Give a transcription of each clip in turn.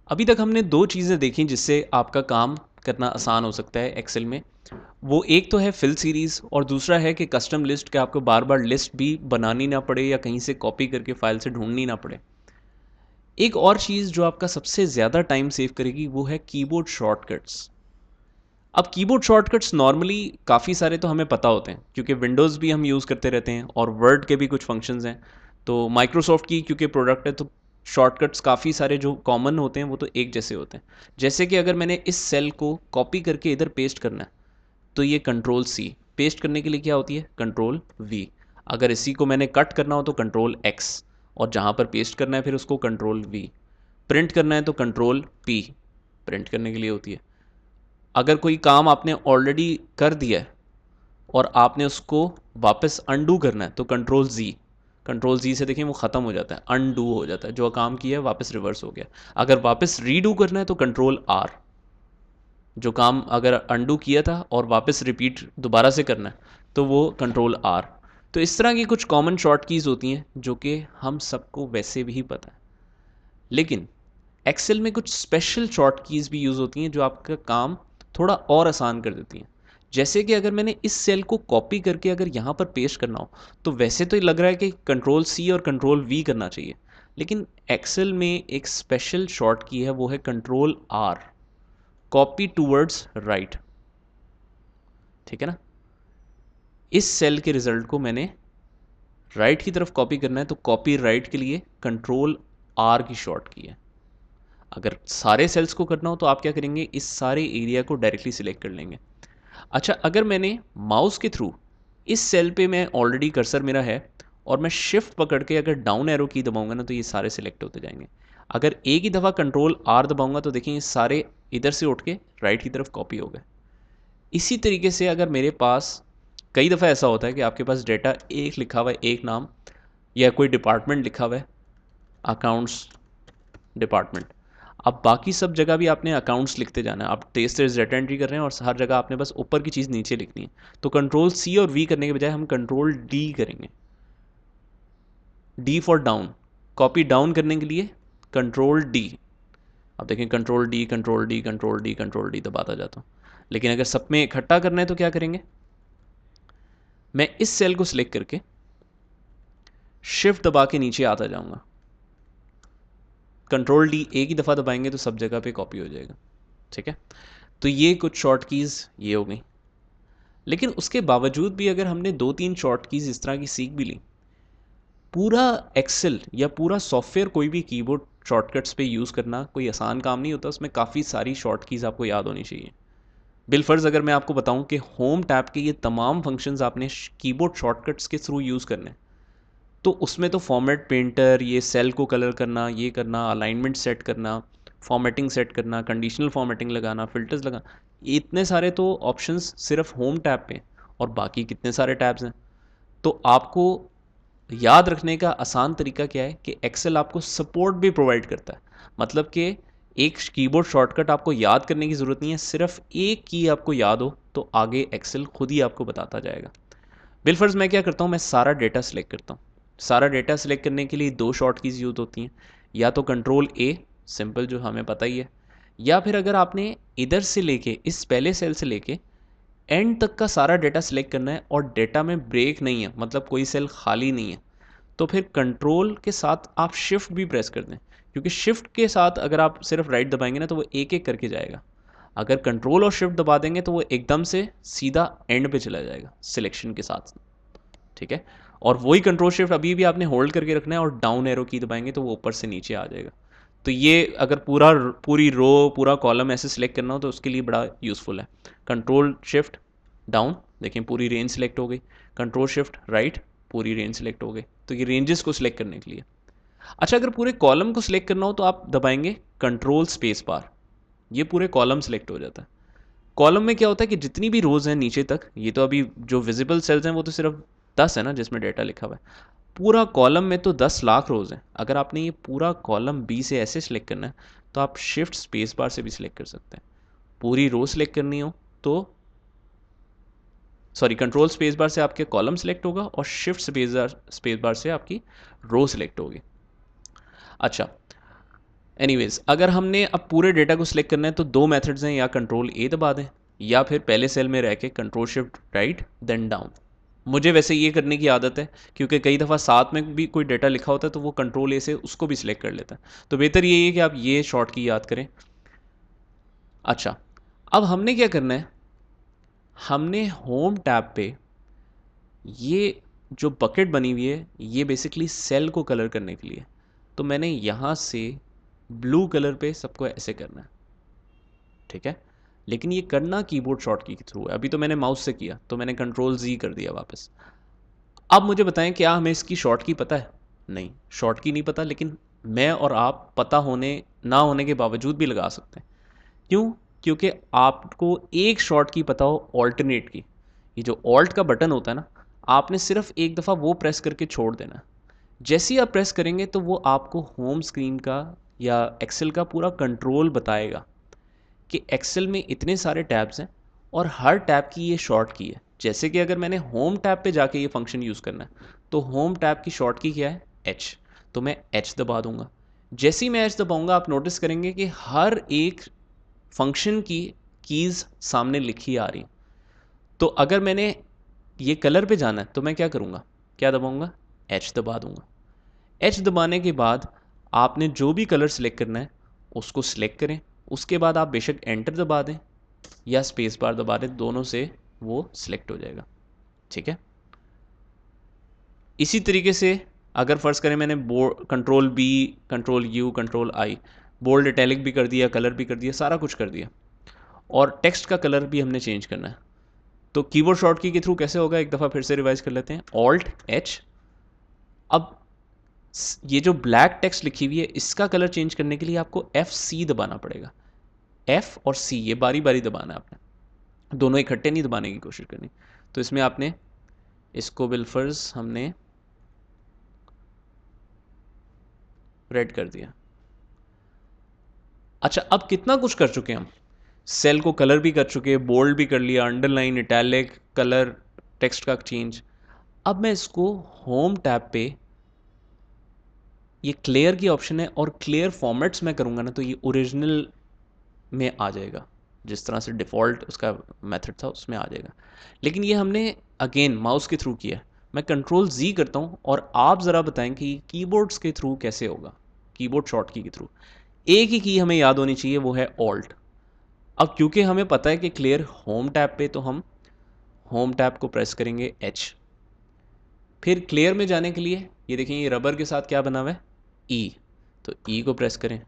अभी तक हमने दो चीज़ें देखी जिससे आपका काम करना आसान हो सकता है एक्सेल में। वो एक तो है फिल सीरीज़ और दूसरा है कि कस्टम लिस्ट, के आपको बार बार लिस्ट भी बनानी ना पड़े या कहीं से कॉपी करके फाइल से ढूंढनी ना पड़े। एक और चीज़ जो आपका सबसे ज़्यादा टाइम सेव करेगी वो है कीबोर्ड शॉर्टकट्स। अब कीबोर्ड शॉर्टकट्स नॉर्मली काफ़ी सारे तो हमें पता होते हैं क्योंकि विंडोज़ भी हम यूज़ करते रहते हैं और वर्ड के भी कुछ फंक्शंस हैं। तो माइक्रोसॉफ्ट की क्योंकि प्रोडक्ट है तो शॉर्टकट्स काफ़ी सारे जो कॉमन होते हैं वो तो एक जैसे होते हैं। जैसे कि अगर मैंने इस सेल को कॉपी करके इधर पेस्ट करना है तो ये कंट्रोल सी, पेस्ट करने के लिए क्या होती है कंट्रोल वी। अगर इसी को मैंने कट करना हो तो कंट्रोल एक्स, और जहाँ पर पेस्ट करना है फिर उसको कंट्रोल वी। प्रिंट करना है तो कंट्रोल पी, प्रिंट करने के लिए होती है। अगर कोई काम आपने ऑलरेडी कर दिया है और आपने उसको वापस अनडू करना है तो कंट्रोल जी। कंट्रोल जी से देखिए वो ख़त्म हो जाता है, अनडू हो जाता है, जो काम किया है वापस रिवर्स हो गया। अगर वापस रीडू करना है तो कंट्रोल आर, जो काम अगर अनडू किया था और वापस रिपीट दोबारा से करना है तो वो कंट्रोल आर। तो इस तरह की कुछ कॉमन शॉर्ट कीज़ होती हैं जो कि हम सबको वैसे भी पता है। लेकिन एक्सेल में कुछ स्पेशल शॉर्ट कीज़ भी यूज़ होती हैं जो आपका काम थोड़ा और आसान कर देती हैं। जैसे कि अगर मैंने इस सेल को कॉपी करके अगर यहाँ पर पेस्ट करना हो तो वैसे तो लग रहा है कि कंट्रोल सी और कंट्रोल वी करना चाहिए, लेकिन एक्सेल में एक स्पेशल शॉर्ट की है, वो है control R, copy towards right. ठीक है ना। इस सेल के रिजल्ट को मैंने राइट की तरफ कॉपी करना है तो कॉपी राइट के लिए कंट्रोल आर की शॉर्ट की है। अगर सारे सेल्स को करना हो तो आप क्या करेंगे, इस सारे एरिया को डायरेक्टली सिलेक्ट कर लेंगे। अच्छा, अगर मैंने माउस के थ्रू इस सेल पे, मैं ऑलरेडी कर्सर मेरा है और मैं शिफ्ट पकड़ के अगर डाउन एरो की दबाऊंगा ना तो ये सारे सिलेक्ट होते जाएंगे। अगर एक ही दफ़ा कंट्रोल आर दबाऊंगा तो देखिए ये सारे इधर से उठ के राइट की तरफ कॉपी हो गए। इसी तरीके से अगर मेरे पास, कई दफ़ा ऐसा होता है कि आपके पास डेटा एक लिखा हुआ है, एक नाम या कोई डिपार्टमेंट लिखा हुआ है, अकाउंट्स डिपार्टमेंट। अब बाकी सब जगह भी आपने अकाउंट्स लिखते जाना है। आप तेज तेज डेटा एंट्री कर रहे हैं और हर जगह आपने बस ऊपर की चीज़ नीचे लिखनी है। तो कंट्रोल सी और वी करने के बजाय हम कंट्रोल डी करेंगे। D for down, copy down करने के लिए कंट्रोल डी। अब देखें control D control D control D control D दबाता जाता हूँ। लेकिन अगर सब में इकट्ठा करना है तो क्या करेंगे, मैं इस सेल को सिलेक्ट करके शिफ्ट दबा के नीचे आता जाऊंगा। कंट्रोल डी एक ही दफ़ा दबाएंगे तो सब जगह पे कॉपी हो जाएगा। ठीक है। तो ये कुछ शॉर्ट कीज़ ये हो गई। लेकिन उसके बावजूद भी अगर हमने दो तीन शॉर्ट कीज़ इस तरह की सीख भी ली, पूरा एक्सेल या पूरा सॉफ्टवेयर कोई भी कीबोर्ड शॉर्टकट्स पे यूज़ करना कोई आसान काम नहीं होता। उसमें काफ़ी सारी शॉर्ट कीज़ आपको याद होनी चाहिए। बिलफर्ज अगर मैं आपको बताऊं कि होम टैब के ये तमाम फंक्शंस आपने कीबोर्ड शॉर्टकट्स के थ्रू यूज़ करने हैं, तो उसमें तो फॉर्मेट पेंटर, ये सेल को कलर करना, ये करना, अलाइनमेंट सेट करना, फॉर्मेटिंग सेट करना, कंडीशनल फॉर्मेटिंग लगाना, फिल्टर्स लगाना, इतने सारे तो ऑप्शंस सिर्फ होम टैब पे, और बाकी कितने सारे टैब्स हैं। तो आपको याद रखने का आसान तरीका क्या है कि एक्सेल आपको सपोर्ट भी प्रोवाइड करता है। मतलब कि एक कीबोर्ड शॉर्टकट आपको याद करने की ज़रूरत नहीं है, सिर्फ एक की आपको याद हो तो आगे एक्सेल खुद ही आपको बताता जाएगा। बिलफर्ज मैं क्या करता हूँ, मैं सारा डेटा सेलेक्ट करता हूँ। सारा डेटा सेलेक्ट करने के लिए दो शॉर्ट कीज़ यूज होती हैं, या तो कंट्रोल ए सिंपल जो हमें पता ही है, या फिर अगर आपने इधर से लेके इस पहले सेल से लेके एंड तक का सारा डेटा सेलेक्ट करना है और डेटा में ब्रेक नहीं है, मतलब कोई सेल खाली नहीं है, तो फिर कंट्रोल के साथ आप शिफ्ट भी प्रेस कर दें। क्योंकि शिफ्ट के साथ अगर आप सिर्फ राइट दबाएंगे ना तो वो एक एक करके जाएगा। अगर कंट्रोल और शिफ्ट दबा देंगे तो वो एकदम से सीधा एंड पे चला जाएगा सिलेक्शन के साथ। ठीक है। और वही कंट्रोल शिफ्ट अभी भी आपने होल्ड करके रखना है और डाउन एरो की दबाएंगे तो वो ऊपर से नीचे आ जाएगा। तो ये अगर पूरी रो पूरा कॉलम ऐसे सिलेक्ट करना हो तो उसके लिए बड़ा यूज़फुल है। कंट्रोल शिफ्ट डाउन, देखें पूरी रेंज सिलेक्ट हो गई। कंट्रोल शिफ्ट राइट, पूरी रेंज सिलेक्ट हो गई। तो ये रेंजेस को सिलेक्ट करने के लिए। अच्छा, अगर पूरे कॉलम को सिलेक्ट करना हो तो आप दबाएंगे कंट्रोल स्पेस बार, ये पूरे कॉलम सिलेक्ट हो जाता है। कॉलम में क्या होता है कि जितनी भी रोज़ हैं नीचे तक, ये तो अभी जो विजिबल सेल्स हैं वो तो सिर्फ 10 है ना जिसमें डेटा लिखा हुआ है। पूरा कॉलम में तो 10 लाख रोज़ हैं। अगर आपने ये पूरा कॉलम बी से ऐसे सिलेक्ट करना है तो आप शिफ्ट स्पेस बार से भी सिलेक्ट कर सकते हैं। पूरी रो सिलेक्ट करनी हो तो सॉरी, कंट्रोल स्पेस बार से आपके कॉलम सिलेक्ट होगा और शिफ्ट स्पेस बार से आपकी रो सिलेक्ट होगी। अच्छा, एनीवेज, अगर हमने अब पूरे डेटा को सिलेक्ट करना है तो दो मेथड्स हैं, या कंट्रोल ए दबा दें या फिर पहले सेल में रह के control shift right then down. मुझे वैसे ये करने की आदत है क्योंकि कई दफ़ा साथ में भी कोई डेटा लिखा होता है तो वो कंट्रोल ए से उसको भी सिलेक्ट कर लेता है, तो बेहतर यही है कि आप ये शॉर्ट की याद करें। अच्छा, अब हमने क्या करना है, हमने होम टैब पे ये जो बकेट बनी हुई है ये बेसिकली सेल को कलर करने के लिए, तो मैंने यहाँ से ब्लू कलर पे सबको ऐसे करना है, ठीक है। लेकिन ये करना कीबोर्ड शॉर्टकी के थ्रू है, अभी तो मैंने माउस से किया तो मैंने कंट्रोल जी कर दिया वापस। अब मुझे बताएं क्या हमें इसकी शॉर्ट की पता है? नहीं, शॉर्ट की नहीं पता, लेकिन मैं और आप पता होने ना होने के बावजूद भी लगा सकते हैं। क्यों? क्योंकि आपको एक शॉर्ट की पता हो ऑल्टरनेट की। ये जो ऑल्ट का बटन होता है ना, आपने सिर्फ एक दफ़ा वो प्रेस करके छोड़ देना। जैसे ही आप प्रेस करेंगे तो वो आपको होम स्क्रीन का या एक्सेल का पूरा कंट्रोल बताएगा कि एक्सेल में इतने सारे टैब्स हैं और हर टैब की ये शॉर्ट की है। जैसे कि अगर मैंने होम टैब पे जाके ये फंक्शन यूज़ करना है तो होम टैब की शॉर्ट की क्या है? एच। तो मैं एच दबा दूंगा। जैसे ही मैं एच दबाऊंगा आप नोटिस करेंगे कि हर एक फंक्शन की कीज़ सामने लिखी आ रही। तो अगर मैंने ये कलर पे जाना है तो मैं क्या करूँगा, क्या दबाऊंगा? एच दबा दूंगा। एच दबाने के बाद आपने जो भी कलर सेलेक्ट करना है उसको सिलेक्ट करें। उसके बाद आप बेशक एंटर दबा दें या स्पेस बार दबा दें, दोनों से वो सिलेक्ट हो जाएगा, ठीक है। इसी तरीके से अगर फ़र्ज़ करें मैंने bold control B, control U, control I, bold italic भी कर दिया, कलर भी कर दिया, सारा कुछ कर दिया, और टेक्स्ट का कलर भी हमने चेंज करना है, तो कीबोर्ड शॉर्टकी के थ्रू कैसे होगा? एक दफ़ा फिर से रिवाइज कर लेते हैं। Alt H. अब ये जो ब्लैक टेक्स्ट लिखी हुई है इसका कलर चेंज करने के लिए आपको F C दबाना पड़ेगा। F और C ये बारी बारी दबाना है आपने, दोनों इकट्ठे नहीं दबाने की कोशिश करनी। तो इसमें आपने इसको बिलफर्ज हमने रेड कर दिया। अच्छा, अब कितना कुछ कर चुके हैं हम, सेल को कलर भी कर चुके हैं, बोल्ड भी कर लिया, अंडरलाइन, इटैलिक, कलर, टेक्स्ट का चेंज। अब मैं इसको होम टैब पे, ये क्लियर की ऑप्शन है और क्लियर फॉर्मेट्स में करूँगा ना तो ये ओरिजिनल में आ जाएगा, जिस तरह से डिफ़ॉल्ट उसका मेथड था उसमें आ जाएगा। लेकिन ये हमने अगेन माउस के थ्रू किया। मैं कंट्रोल जी करता हूँ और आप ज़रा बताएं कि कीबोर्ड्स के थ्रू कैसे होगा, कीबोर्ड शॉर्टकी के थ्रू। एक ही की हमें याद होनी चाहिए, वो है ऑल्ट। अब क्योंकि हमें पता है कि क्लियर होम टैब पे, तो हम होम टैब को प्रेस करेंगे एच। फिर क्लियर में जाने के लिए ये देखें, ये रबर के साथ क्या बना हुआ है? ई। तो ई को प्रेस करें,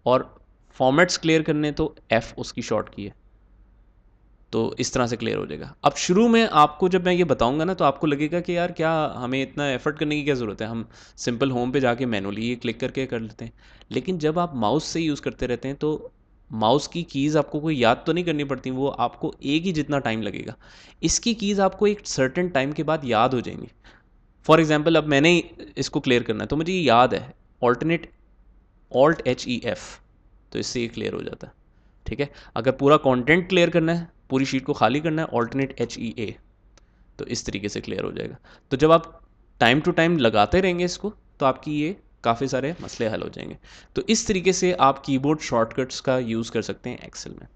और फॉर्मेट्स क्लियर करने तो एफ उसकी शॉर्ट की है, तो इस तरह से क्लियर हो जाएगा। अब शुरू में आपको जब मैं ये बताऊंगा ना तो आपको लगेगा कि यार क्या हमें इतना एफर्ट करने की क्या ज़रूरत है, हम सिंपल होम पे जाके मैनुअली ये क्लिक करके कर लेते हैं। लेकिन जब आप माउस से यूज़ करते रहते हैं तो माउस की कीज़ आपको कोई याद तो नहीं करनी पड़ती, वो आपको एक ही जितना टाइम लगेगा। इसकी कीज़ आपको एक सर्टेन टाइम के बाद याद हो जाएंगी। फॉर एग्जाम्पल अब मैंने इसको क्लियर करना है तो मुझे ये याद है, ऑल्टरनेट ऑल्ट HEF, तो इससे ये क्लियर हो जाता है, ठीक है। अगर पूरा कंटेंट क्लियर करना है, पूरी शीट को खाली करना है, ऑल्टरनेट HEA, तो इस तरीके से क्लियर हो जाएगा। तो जब आप टाइम टू टाइम लगाते रहेंगे इसको तो आपकी ये काफ़ी सारे मसले हल हो जाएंगे। तो इस तरीके से आप कीबोर्ड शॉर्टकट्स का यूज़ कर सकते हैं एक्सेल में।